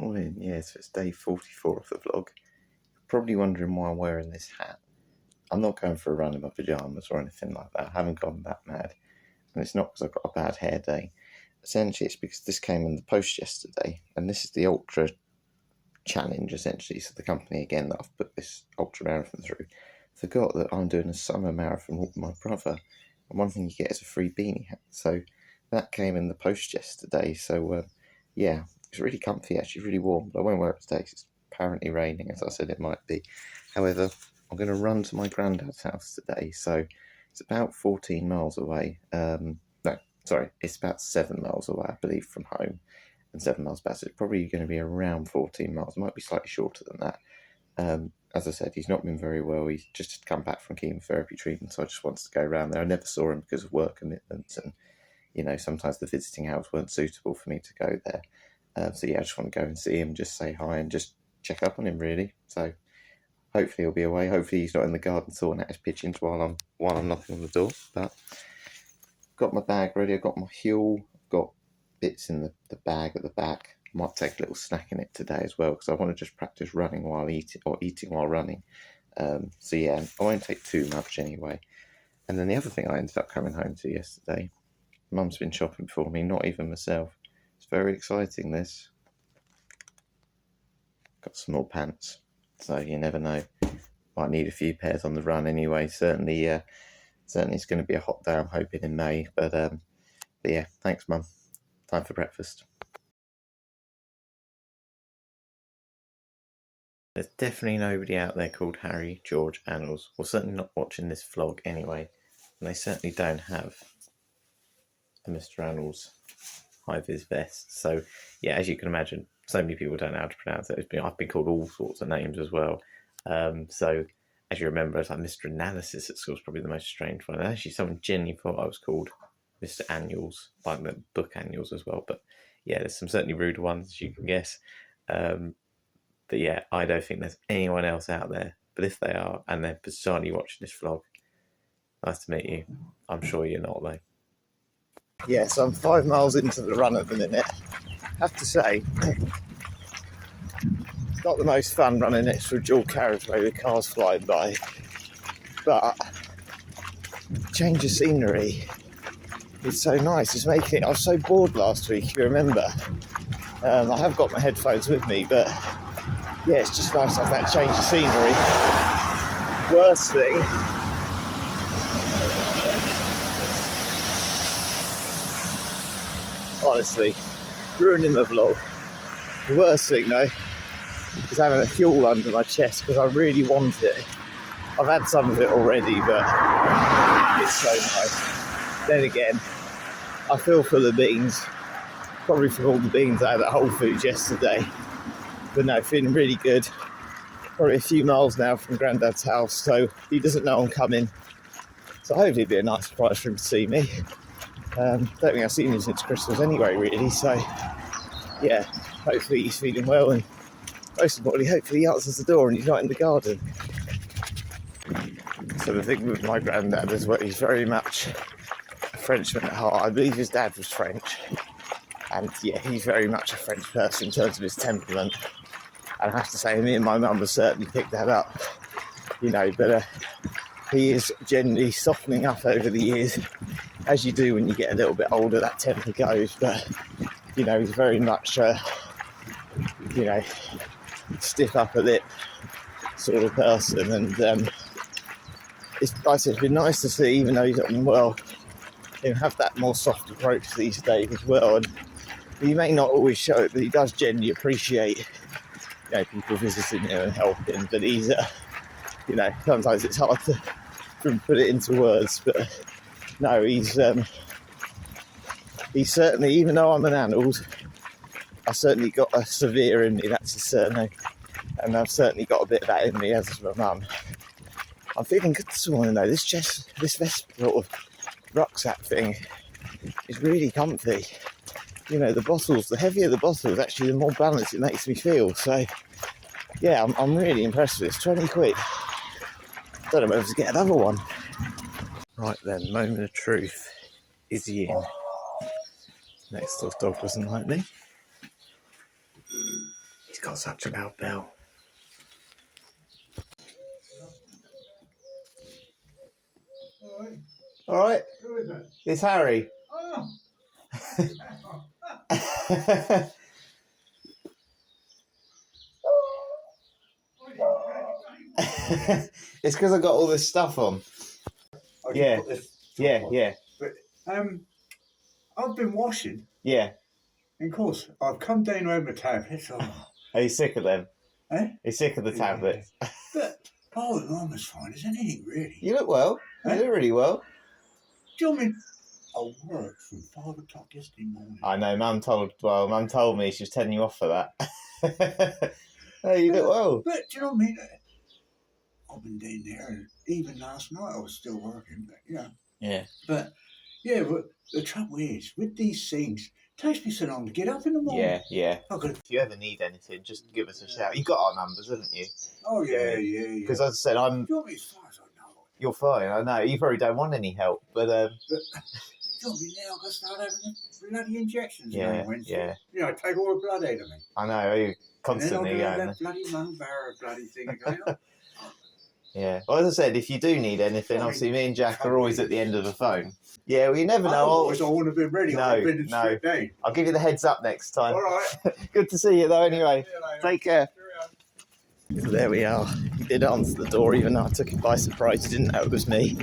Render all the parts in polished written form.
morning. Yeah, so it's day 44 of the vlog. You're probably wondering why I'm wearing this hat. I'm not going for a run in my pyjamas or anything like that. I haven't gone that mad. And it's not because I've got a bad hair day. Essentially, it's because this came in the post yesterday. And this is the Ultra Challenge, essentially. So the company, again, that I've put this Ultra Marathon through, forgot that I'm doing a summer marathon with my brother. And one thing you get is a free beanie hat. So that came in the post yesterday. So, yeah, it's really comfy, actually, really warm. But I won't wear it today because it's apparently raining, as I said it might be. However, I'm going to run to my granddad's house today. So it's about 14 miles away. No, sorry, it's about 7 miles away, I believe, from home. And 7 miles back, so it's probably going to be around 14 miles. It might be slightly shorter than that. As I said, he's not been very well. He's just come back from chemotherapy treatment, so I just wanted to go around there. I never saw him because of work commitments, and you know, sometimes the visiting hours weren't suitable for me to go there. So yeah, I just want to go and see him, just say hi and just check up on him, really. So hopefully he'll be away. Hopefully he's not in the garden sorting out his pigeons while I'm knocking on the door. But got my bag ready. I've got my Huel. Got bits in the bag at the back. Might take a little snack in it today as well, because I want to just practice running while eating, or eating while running. So yeah, I won't take too much anyway. And then the other thing I ended up coming home to yesterday, Mum's been shopping for me, not even myself. It's very exciting, this. Got some more pants, so you never know. Might need a few pairs on the run anyway. Certainly it's going to be a hot day, I'm hoping, in May. But yeah, thanks, Mum. Time for breakfast. There's definitely nobody out there called Harry, George, Annals. Well, certainly not watching this vlog anyway. And they certainly don't have a Mr. Annals high-vis vest. So, yeah, as you can imagine, so many people don't know how to pronounce it. I've been called all sorts of names as well. So, as you remember, it's like Mr. Analysis at school is probably the most strange one. And actually, someone genuinely thought I was called Mr. Annuals, like the book Annuals as well. But, yeah, there's some certainly rude ones, as you can guess. But yeah, I don't think there's anyone else out there. But if they are, and they're bizarrely watching this vlog, nice to meet you. I'm sure you're not, though. Yeah, so I'm 5 miles into the run at the minute. I have to say, it's not the most fun running next to a dual carriageway with cars flying by. But change of scenery is so nice. It's making it. I was so bored last week, you remember. I have got my headphones with me, but yeah, it's just nice to have that change of scenery. Worst thing, honestly, ruining the vlog. The worst thing though is having a fuel under my chest, because I really want it. I've had some of it already, but it's so nice. Then again, I feel for the beans, probably from all the beans I had at Whole Foods yesterday. But no, feeling really good. Probably a few miles now from Grandad's house, so he doesn't know I'm coming. So hopefully it'll be a nice surprise for him to see me. Don't think I've seen him since Christmas anyway, really. So yeah, hopefully he's feeling well, and most importantly, hopefully he answers the door and he's not in the garden. So the thing with my granddad is, well, he's very much a Frenchman at heart. I believe his dad was French. And yeah, he's very much a French person in terms of his temperament. And I have to say, me and my mum have certainly picked that up, you know, but he is generally softening up over the years, as you do when you get a little bit older, that temper goes. But, you know, he's very much, you know, stiff upper lip sort of person. And it's, like I said, it's been nice to see, even though he's not been well, him have that more soft approach these days as well. And he may not always show it, but he does genuinely appreciate, you know, people visiting him and helping. But he's, you know, sometimes it's hard to put it into words. But no, he's certainly, even though I'm an Annals, I certainly got a severe in me. That's his surname, and I've certainly got a bit of that in me, as is my mum. I'm feeling good this morning though. This vest sort of rucksack thing is really comfy. You know, the bottles, the heavier the bottles, actually the more balanced it makes me feel. So yeah, I'm really impressed with this. 20 quid. Don't know whether to get another one. Right then, moment of truth. Is he in? Next door dog doesn't like me. got such a loud bell. All right. Who is it? It's Harry. Oh. It's because I got all this stuff on. Yeah. Yeah. But I've been washing. Yeah. And of course, I've come down over the tablets. Are you sick of them? Eh? Are you sick of the tablets? But oh, the mum is fine, isn't anything really? You look well. You look really well. Do you know what I mean? I worked from 5 o'clock yesterday morning. I know. Mum told me she was telling you off for that. Oh, you look well. But do you know what I mean? I've been down there, and even last night I was still working. But Yeah. But yeah, but the trouble is with these things, it takes me so long to get up in the morning. Yeah. If you ever need anything, just give us a shout. You got our numbers, haven't you? Oh yeah. Because as I said, Do you know what, as far as I know, you're fine. I know you probably don't want any help, but do you know what I mean? Now I've got to start having the bloody injections now. Yeah. You know, take all the blood out of me. I know. You constantly and then I'll going. that bloody lung barrier bloody thing again. Yeah. Well, as I said, if you do need anything, obviously me and Jack are always at the end of the phone. Yeah, well, you never know. I wouldn't have been ready. No. I'll give you the heads up next time. All right. Good to see you, though, anyway. Take care. So there we are. He did answer the door, even though I took him by surprise. He didn't know it was me.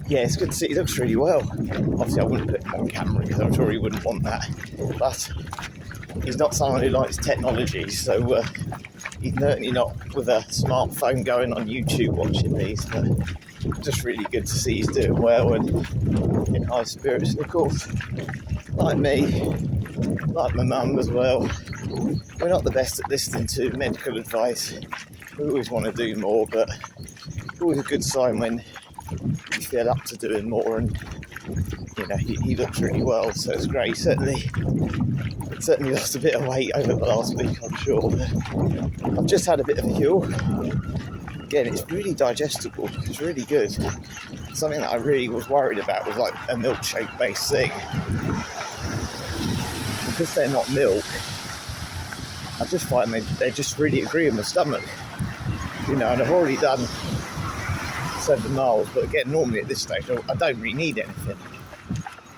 Yeah, it's good to see. He looks really well. Obviously, I wouldn't put him on camera because I'm sure he wouldn't want that. But he's not someone who likes technology, so he's certainly not with a smartphone going on YouTube watching these. But just really good to see he's doing well and in high spirits. And of course, like me, like my mum as well, we're not the best at listening to medical advice. We always want to do more, but it's always a good sign when you feel up to doing more. And you know, he looks really well, so it's great. Certainly lost a bit of weight over the last week, I'm sure. But I've just had a bit of a cure. Again, it's really digestible. It's really good. Something that I really was worried about was like a milkshake based thing. Because they're not milk, I just find they just really agree with my stomach. You know, and I've already done 7 miles, but again, normally at this stage, I don't really need anything.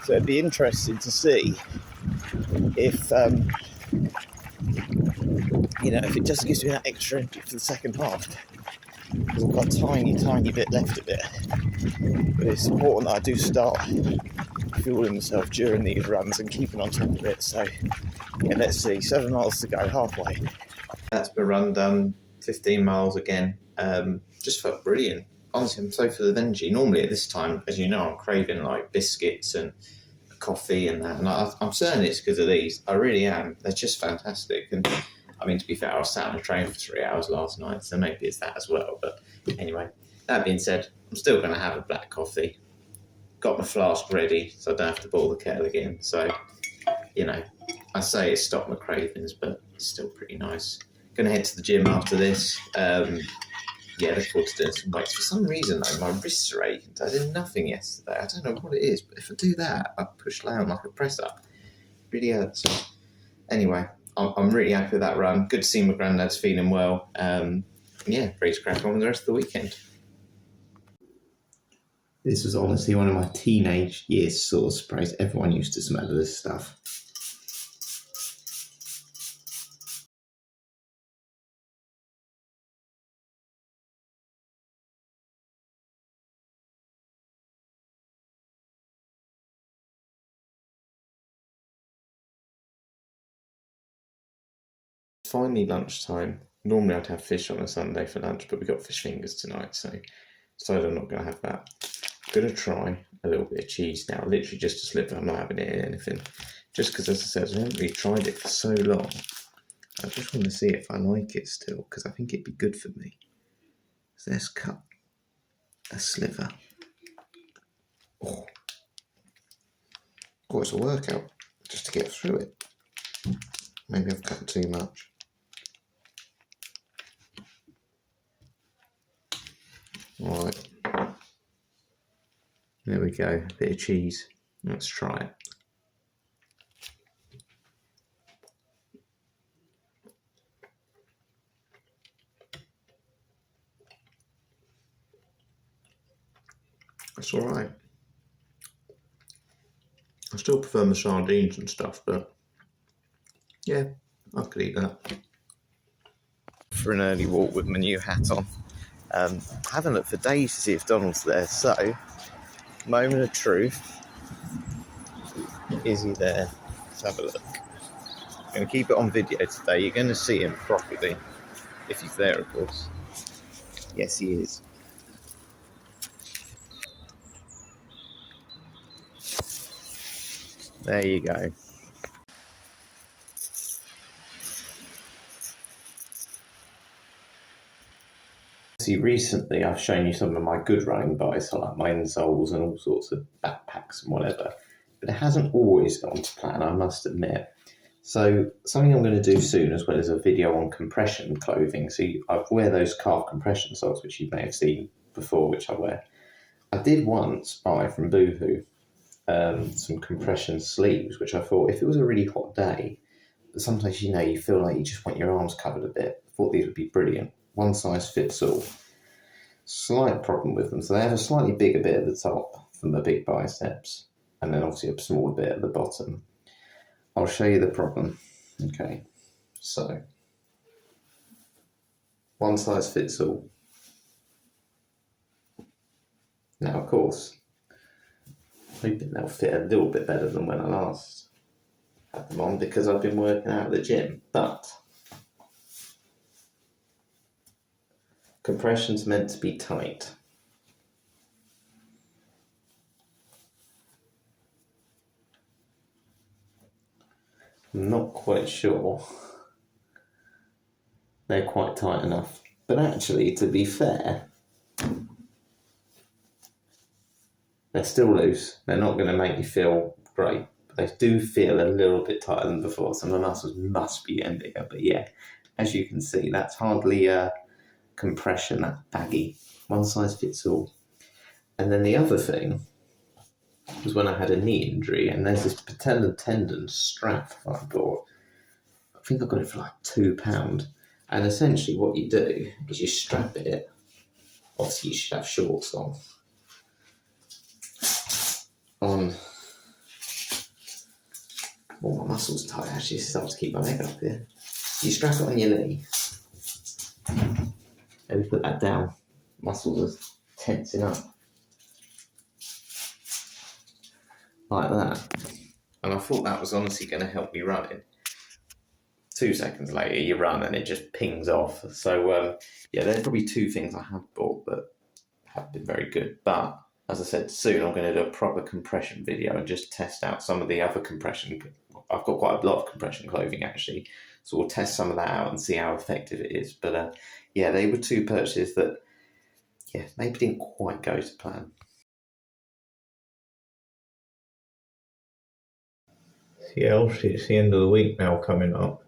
So it'd be interesting to see if, if it just gives me that extra energy for the second half. Because I've got a tiny bit left of it. But it's important that I do start fueling myself during these runs and keeping on top of it. So, yeah, let's see. 7 miles to go, halfway. That's my run done. 15 miles again. Just felt brilliant. Honestly, I'm so full of energy. Normally at this time, as you know, I'm craving like biscuits and coffee and that. And I'm certain it's because of these. I really am. They're just fantastic. And I mean, to be fair, I was sat on a train for 3 hours last night, so maybe it's that as well. But anyway, that being said, I'm still going to have a black coffee. Got my flask ready, so I don't have to boil the kettle again. So, you know, I say it's stopped my cravings, but it's still pretty nice. Going to head to the gym after this. Yeah, look forward to doing some weights. For some reason, though, my wrists are aching. I did nothing yesterday. I don't know what it is, but if I do that, I push down like a press up. It really hurts. So, anyway, I'm really happy with that run. Good to see my granddad's feeling well. Yeah, ready to crack on with the rest of the weekend. This was honestly one of my teenage years sort of sprays. Everyone used to smell this stuff. Finally lunchtime. Normally I'd have fish on a Sunday for lunch, but we got fish fingers tonight, so decided I'm not going to have that. I'm going to try a little bit of cheese now, literally just a sliver. I'm not having it in anything, just because, as I said, I haven't really tried it for so long. I just want to see if I like it still, because I think it'd be good for me. So let's cut a sliver. Oh, it's a workout just to get through it. Maybe I've cut too much. Right, there we go, a bit of cheese. Let's try it. It's all right. I still prefer my sardines and stuff, but yeah, I could eat that. For an early walk with my new hat on. I haven't looked for days to see if Donald's there, so moment of truth. Is he there? Let's have a look. I'm going to keep it on video today. You're going to see him properly, if he's there, of course. Yes, he is. There you go. See, recently I've shown you some of my good running buys, so like my insoles and all sorts of backpacks and whatever, but it hasn't always gone to plan, I must admit. So something I'm going to do soon, as well as a video on compression clothing. So I wear those calf compression socks, which you may have seen before, which I wear. I did once buy from Boohoo some compression sleeves, which I thought, if it was a really hot day, but sometimes, you know, you feel like you just want your arms covered a bit, I thought these would be brilliant. One size fits all. Slight problem with them. So they have a slightly bigger bit at the top for my big biceps, and then obviously a smaller bit at the bottom. I'll show you the problem. Okay, so one size fits all. Now, of course, I'm hoping they'll fit a little bit better than when I last had them on, because I've been working out at the gym, but compression's meant to be tight. I'm not quite sure they're quite tight enough. But actually, to be fair, they're still loose. They're not going to make you feel great, but they do feel a little bit tighter than before. So my muscles must be getting bigger. But yeah, as you can see, that's hardly compression, that's baggy. One size fits all. And then the other thing was when I had a knee injury, and there's this patellar tendon strap I bought. I think I got it for like £2. And essentially what you do is you strap it. Obviously you should have shorts on. My muscles tight, actually. This is hard to keep my leg up here. You strap it on your knee. Maybe put that down. Muscles are tensing up. Like that. And I thought that was honestly going to help me running. 2 seconds later, you run and it just pings off. So, yeah, there's probably 2 things I have bought that have been very good. But, as I said, soon I'm going to do a proper compression video and just test out some of the other compression. I've got quite a lot of compression clothing, actually. So we'll test some of that out and see how effective it is. But, yeah, they were 2 purchases that, yeah, maybe didn't quite go to plan. Yeah, obviously it's the end of the week now coming up,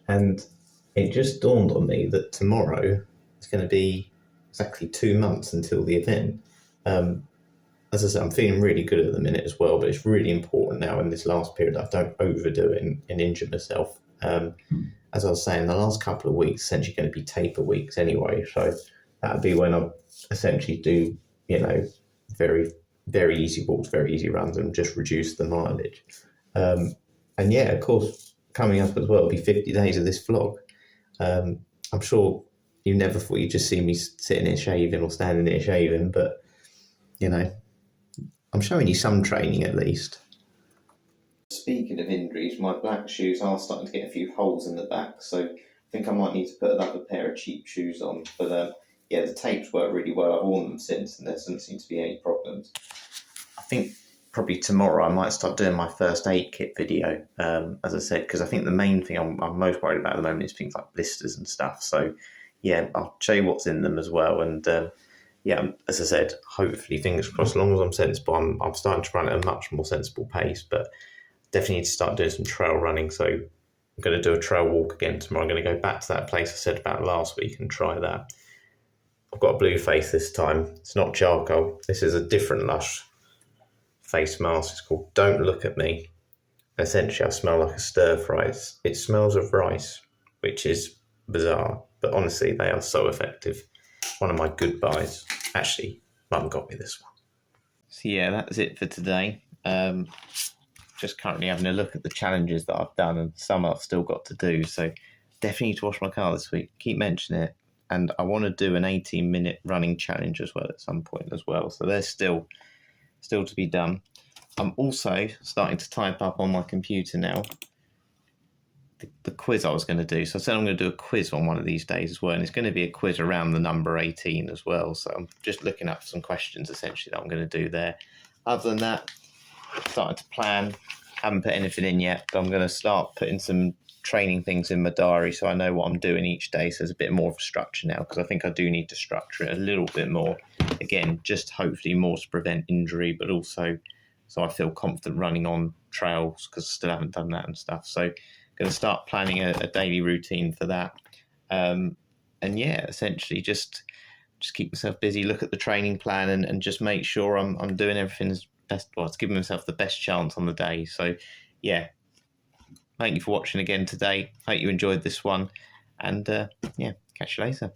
and it just dawned on me that tomorrow is going to be exactly 2 months until the event. As I said, I'm feeling really good at the minute as well, but it's really important now in this last period that I don't overdo it and injure myself. As I was saying, the last couple of weeks essentially going to be taper weeks anyway, so that'll be when I essentially do, you know, very, very easy walks, very easy runs, and just reduce the mileage. And yeah, of course, coming up as well will be 50 days of this vlog. I'm sure you never thought you'd just see me sitting here shaving or standing here shaving, but, you know, I'm showing you some training at least. Speaking of injuries, my black shoes are starting to get a few holes in the back, so I think I might need to put another pair of cheap shoes on. But yeah, the tapes work really well. I've worn them since, and there doesn't seem to be any problems. I think probably tomorrow I might start doing my first aid kit video, as I said, because I think the main thing I'm most worried about at the moment is things like blisters and stuff. So yeah, I'll show you what's in them as well. And yeah, as I said, hopefully, fingers crossed, as long as I'm sensible, I'm starting to run at a much more sensible pace, but definitely need to start doing some trail running. So I'm going to do a trail walk again tomorrow. I'm going to go back to that place I said about last week and try that. I've got a blue face this time. It's not charcoal. This is a different Lush face mask. It's called Don't Look at Me. Essentially, I smell like a stir fry. It smells of rice, which is bizarre, but honestly, they are so effective. One of my good buys. Actually, Mum got me this one. So yeah, that's it for today. Just currently having a look at the challenges that I've done, and some I've still got to do. So definitely need to wash my car this week. Keep mentioning it. And I want to do an 18-minute running challenge as well at some point as well. So there's still to be done. I'm also starting to type up on my computer now the quiz I was going to do. So I said I'm going to do a quiz on one of these days as well, and it's going to be a quiz around the number 18 as well. So I'm just looking up some questions essentially that I'm going to do there. Other than that, starting to plan. Haven't put anything in yet, but I'm going to start putting some training things in my diary so I know what I'm doing each day. So there's a bit more of a structure now, because I think I do need to structure it a little bit more. Again, just hopefully more to prevent injury, but also so I feel confident running on trails, because I still haven't done that and stuff. So going to start planning a daily routine for that. And yeah, essentially just keep myself busy, look at the training plan, and just make sure I'm doing everything as best. Well, it's giving myself the best chance on the day. So yeah, thank you for watching again today. Hope you enjoyed this one, and yeah, catch you later.